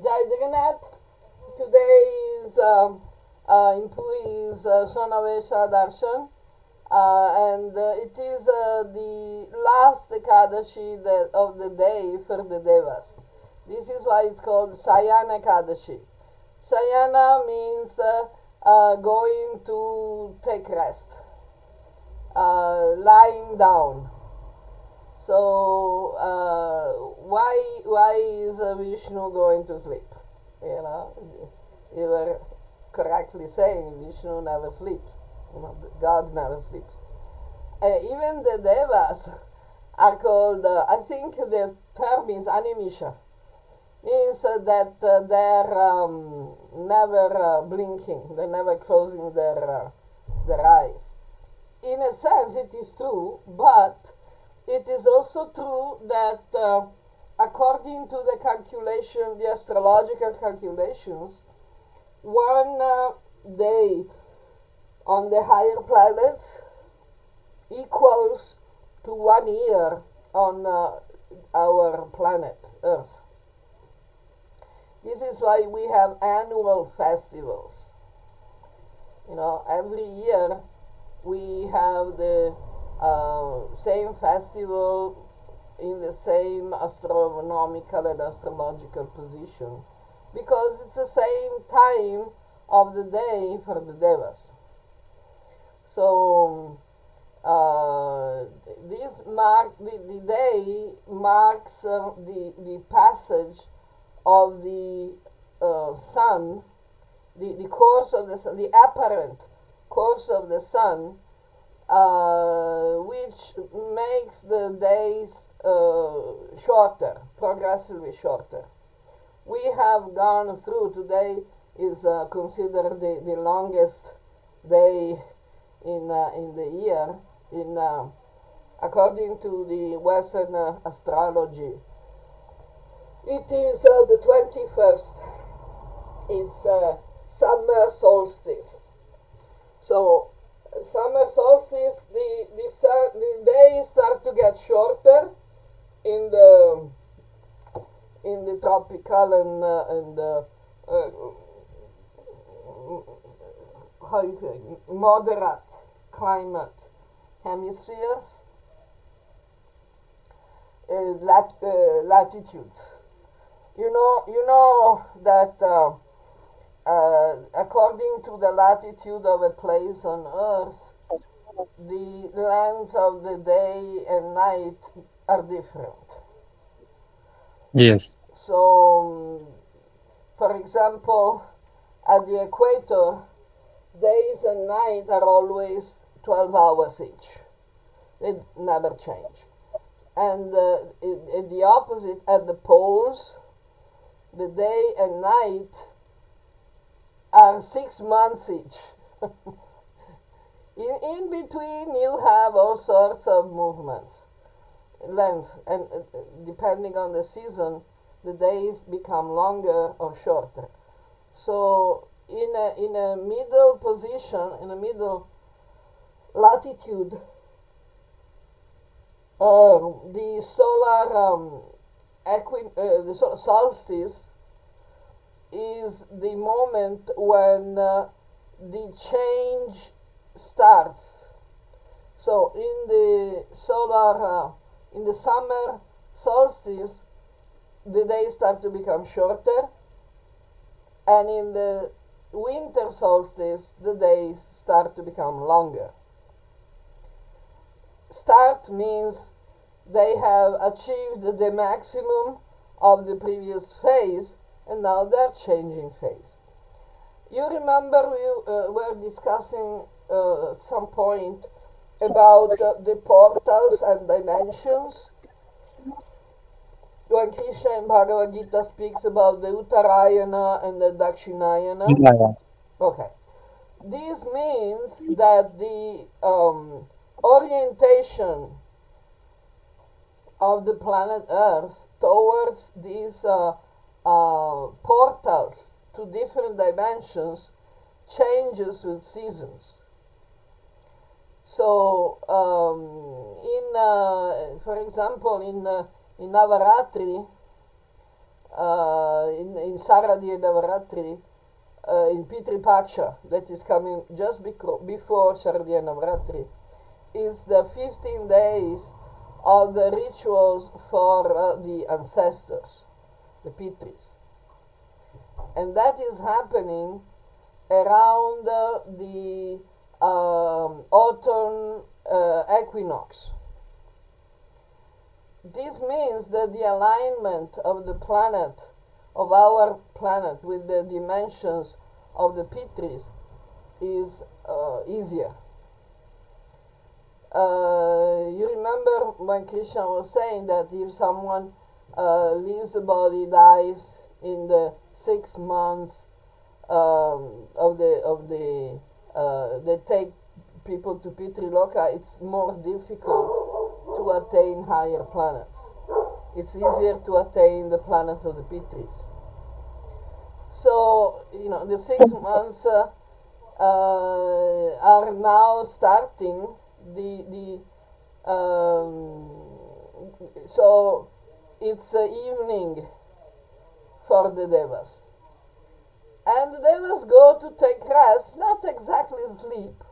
Jai Jagannath. Today is in Puri's Sonavesha Darshan, and it is the last ekadasi of the day for the Devas. This is why it's called sayana ekadasi. Sayana means going to take rest, lying down. So why is Vishnu going to sleep? You know, you were correctly saying Vishnu never sleeps. God never sleeps. Even the Devas are called. I think the term is animisha, means that they're never blinking. They're never closing their eyes. In a sense, it is true, but it is also true that according to the calculation, the astrological calculations, one day on the higher planets equals to 1 year on our planet Earth. This is why we have annual festivals. You know, every year we have the same festival in the same astronomical and astrological position, because it's the same time of the day for the Devas. So the day marks the passage of the sun, the course of the sun, the apparent course of the sun, which makes the days shorter, progressively shorter. We have gone through, today is considered the longest day in the year, according to the Western astrology. It is the 21st. It's summer solstice. So summer solstice, the days start to get shorter in the tropical and moderate climate hemispheres, latitudes. You know that according to the latitude of a place on Earth, the length of the day and night are different. Yes. So, for example, at the equator, days and night are always 12 hours each. They never change. And at the opposite, at the poles, the day and night are 6 months each. in between, you have all sorts of movements, length, and depending on the season, the days become longer or shorter. So in a middle position, in a middle latitude, the solar the solstice is the moment when the change starts. So in the in the summer solstice, the days start to become shorter, and in the winter solstice, the days start to become longer. Start means they have achieved the maximum of the previous phase, and now they're changing phase. You remember we were discussing at some point about the portals and dimensions, when Krishna in Bhagavad Gita speaks about the Uttarayana and the Dakshinayana. Yeah. Okay. This means that the orientation of the planet Earth towards these portals to different dimensions changes with seasons. So, for example, in Navaratri, in Saradi Navaratri, in Pitri Paksha, that is coming just before Sharadiya Navaratri, is the 15 days of the rituals for the ancestors, the Pitris. And that is happening around the autumn equinox. This means that the alignment of the planet, of our planet, with the dimensions of the Pitris is easier. You remember when Krishna was saying that if someone leaves the body, dies in the 6 months they take people to Pitriloka, it's more difficult to attain higher planets. It's easier to attain the planets of the Pitris. So, the 6 months are now starting. So it's evening for the Devas. And the Devas go to take rest, not exactly sleep,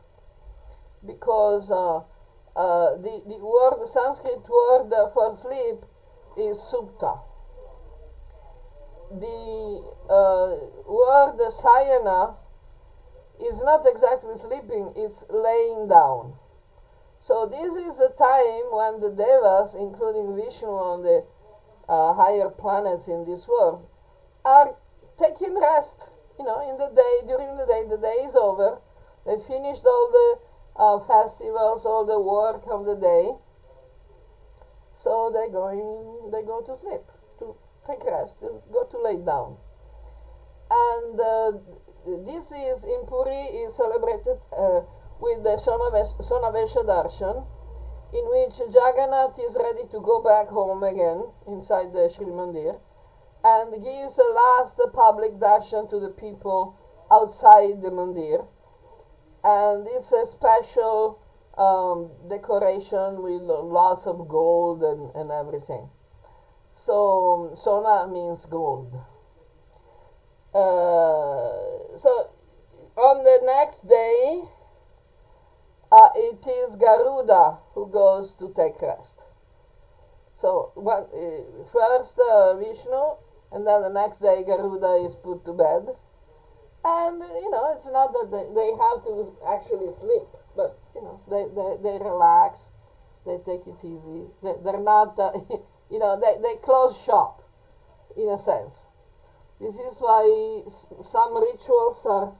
because the Sanskrit word for sleep is supta. The word sayana is not exactly sleeping, it's laying down. So this is a time when the Devas, including Vishnu on the higher planets in this world, are taking rest. In the day, during the day is over. They finished all the festivals, all the work of the day. So they go to sleep, to take rest, to go to lay down. And this is, in Puri, is celebrated with the Sonavesha Darshan, in which Jagannath is ready to go back home again inside the Sri Mandir, and gives a last public darshan to the people outside the mandir. And it's a special decoration with lots of gold and everything. So Sona means gold. So on the next day, it is Garuda who goes to take rest. So first Vishnu, and then the next day Garuda is put to bed. And, it's not that they have to actually sleep, but, they relax, they take it easy. They're not, they close shop, in a sense. This is why some rituals are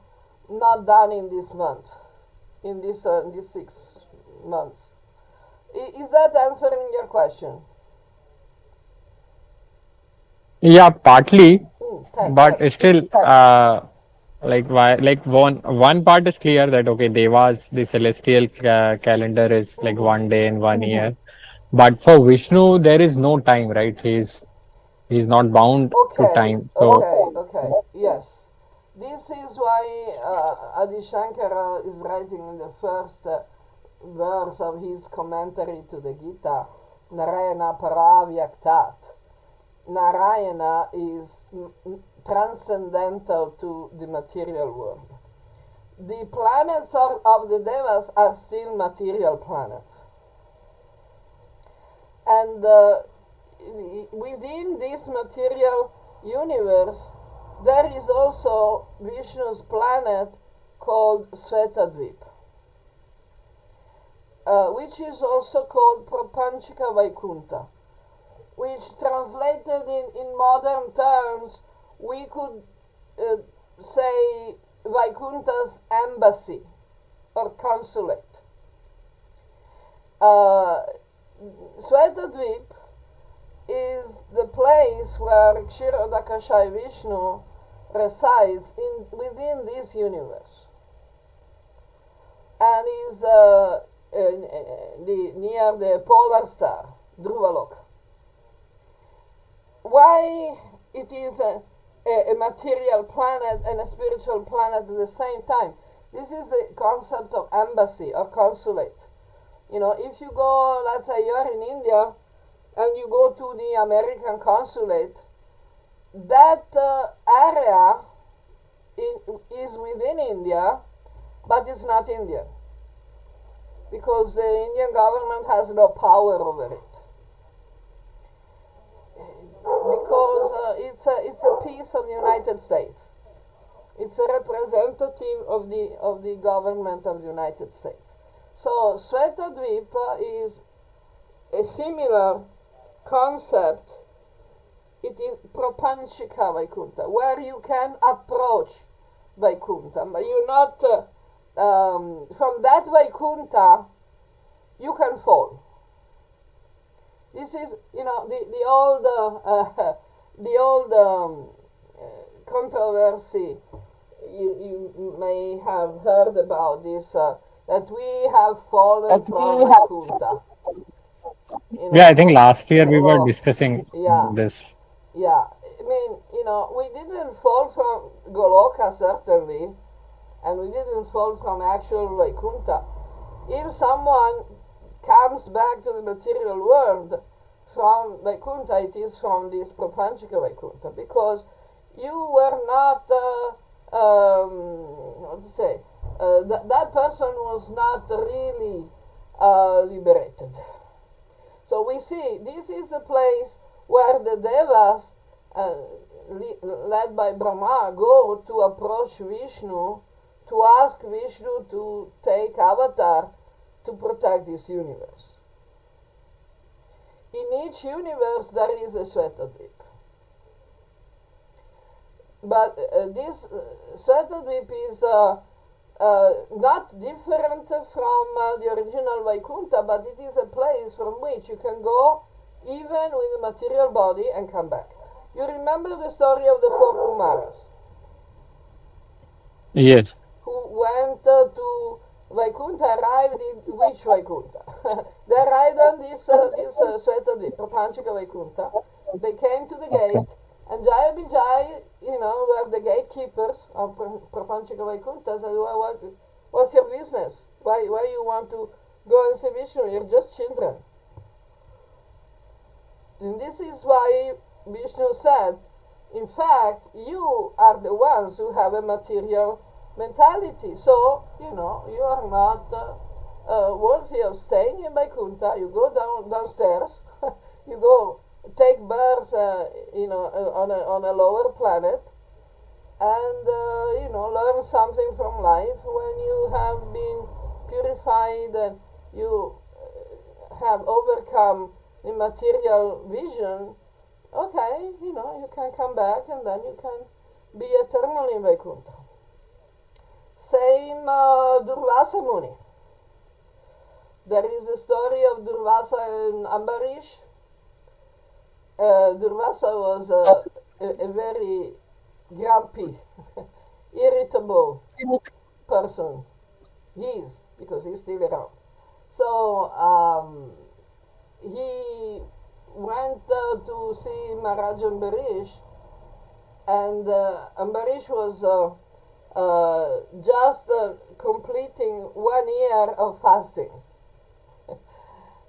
not done in this month, in these 6 months. Is that answering your question? Yeah, partly, but still, one part is clear that okay, Devas, the celestial calendar is like 1 day in 1 year, but for Vishnu there is no time, right? He's not bound to time. So Okay, yes. This is why Adi Shankara is writing in the first verse of his commentary to the Gita, Narayana Paravyaktat. Narayana is transcendental to the material world. The planets of the Devas are still material planets. And within this material universe, there is also Vishnu's planet called Svetadvip, which is also called Prapanchika Vaikunta, which translated in modern terms, we could say Vaikunta's embassy or consulate. Svetadvip is the place where Kshirodakashayi Vishnu resides within this universe, and is near the polar star, Dhruvalok. Why it is a material planet and a spiritual planet at the same time? This is the concept of embassy or consulate. If you go, let's say you're in India, and you go to the American consulate, that area is within India, but it's not Indian because the Indian government has no power over it. Because it's a piece of the United States. It's a representative of the government of the United States. So Svetadvipa is a similar concept. It is Prapanchika Vaikuntha, where you can approach Vaikuntha. But you're not, from that Vaikuntha, you can fall. This is, the old controversy. You may have heard about this, that we have fallen from Vaikuntha. Yeah, I think last year we were Well, discussing yeah, this. yeah. I mean, we didn't fall from Goloka, certainly, and we didn't fall from actual Vaikuntha. If someone comes back to the material world from Vaikuntha, it is from this Prapanchika Vaikuntha, because you were not, what to say, that person was not really liberated. So we see this is the place where the Devas, led by Brahma, go to approach Vishnu to ask Vishnu to take avatar to protect this universe. In each universe there is a Svetadvip. But this Svetadvip is not different from the original Vaikuntha, but it is a place from which you can go even with a material body and come back. You remember the story of the four Kumaras Yes. who went to Vaikuntha, arrived in which Vaikuntha? They arrived on this Svetadvip, Prapanchika Vaikuntha. They came to the gate, and Jaya Vijay, were the gatekeepers of Prapanchika Vaikuntha, said, what's your business? Why you want to go and see Vishnu? You're just children. And this is why Vishnu said, in fact, you are the ones who have a material mentality. So, you are not worthy of staying in Vaikuntha. You go downstairs, you go take birth, on a lower planet, and learn something from life. When you have been purified and you have overcome the material vision, okay, you can come back and then you can be eternally in Vaikuntha. Same Durvasa Muni. There is a story of Durvasa and Ambarish. Durvasa was a very grumpy, irritable person. He is, because he's still around. So he went to see Maharaj Ambarish, and Ambarish was just completing 1 year of fasting.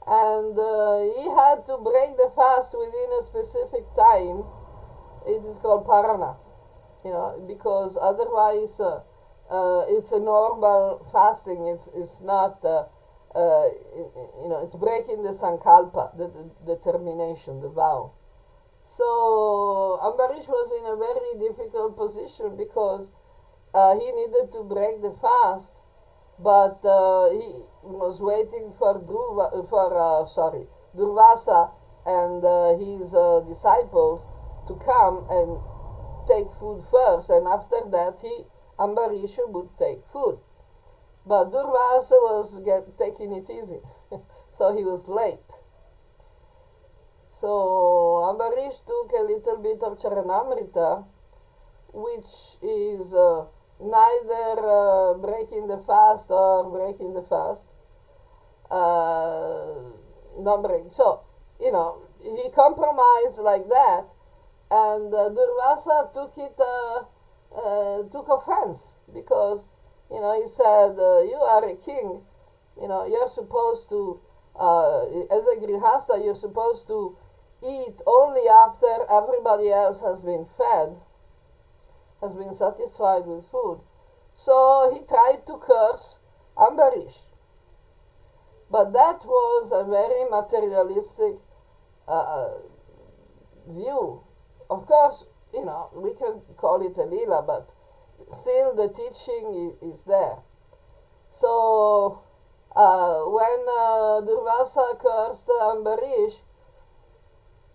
And he had to break the fast within a specific time. It is called Parana, because otherwise it's a normal fasting. It's not, it's breaking the sankalpa, the determination, the vow. So Ambarish was in a very difficult position because he needed to break the fast, but he was waiting for Durvasa and his disciples to come and take food first, and after that Ambarisha would take food. But Durvasa was taking it easy, so he was late. So Ambarish took a little bit of Charanamrita, which is neither breaking the fast or breaking the fast. Not break. So, he compromised like that, and Durvasa took offense because, he said, you are a king, you're supposed to, as a grihasta, you're supposed to eat only after everybody else has been fed, has been satisfied with food. So he tried to curse Ambarish. But that was a very materialistic uh, view. Of course, we can call it a lila, but still the teaching is there. So when Durvasa cursed Ambarish,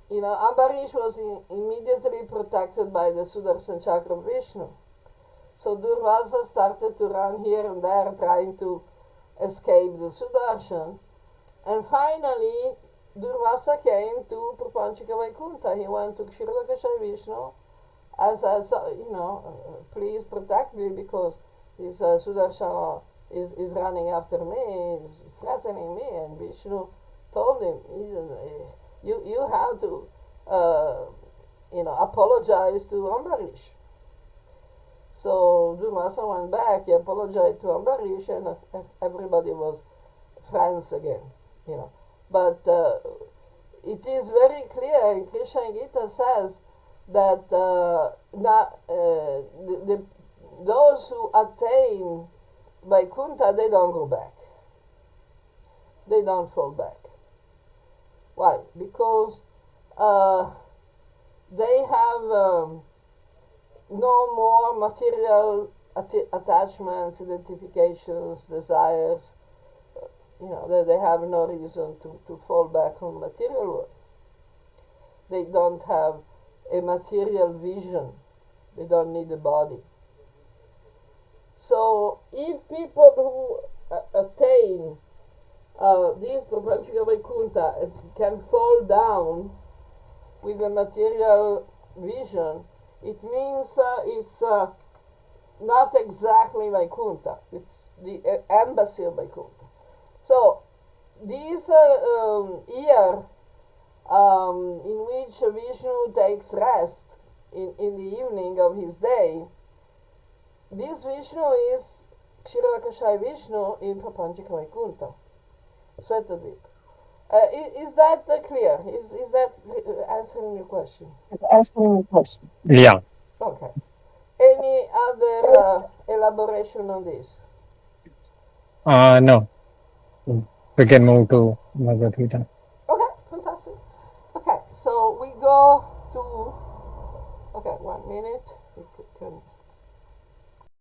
Ambarish was immediately protected by the Sudarshan Chakra of Vishnu. So Durvasa started to run here and there trying to escape the Sudarshan. And finally, Durvasa came to Prapanchika Vaikuntha. He went to Kshirodakashayi Vishnu and said, please protect me because this Sudarshan is running after me, is threatening me. And Vishnu told him, you have to, apologize to Ambarish. So Durvasa went back, he apologized to Ambarish, and everybody was friends again, But it is very clear, and Krishna Gita says that those who attain Vaikuntha, they don't go back. They don't fall back. Why? Because they have no more material attachments, identifications, desires. They have no reason to fall back on material world. They don't have a material vision. They don't need a body. So if people who attain this Prapanchika Vaikuntha can fall down with a material vision, it means it's not exactly Vaikuntha. It's the embassy of Vaikuntha. So this year in which Vishnu takes rest in the evening of his day, this Vishnu is Kshirodakashayi Vishnu in Prapanchika Vaikuntha, Svetadvip. Is that clear? Is that answering your question? Yeah. Okay. Any other elaboration on this? No. We can move to Bhagavad Gita. Okay, fantastic. Okay, so we go to. Okay, 1 minute. We can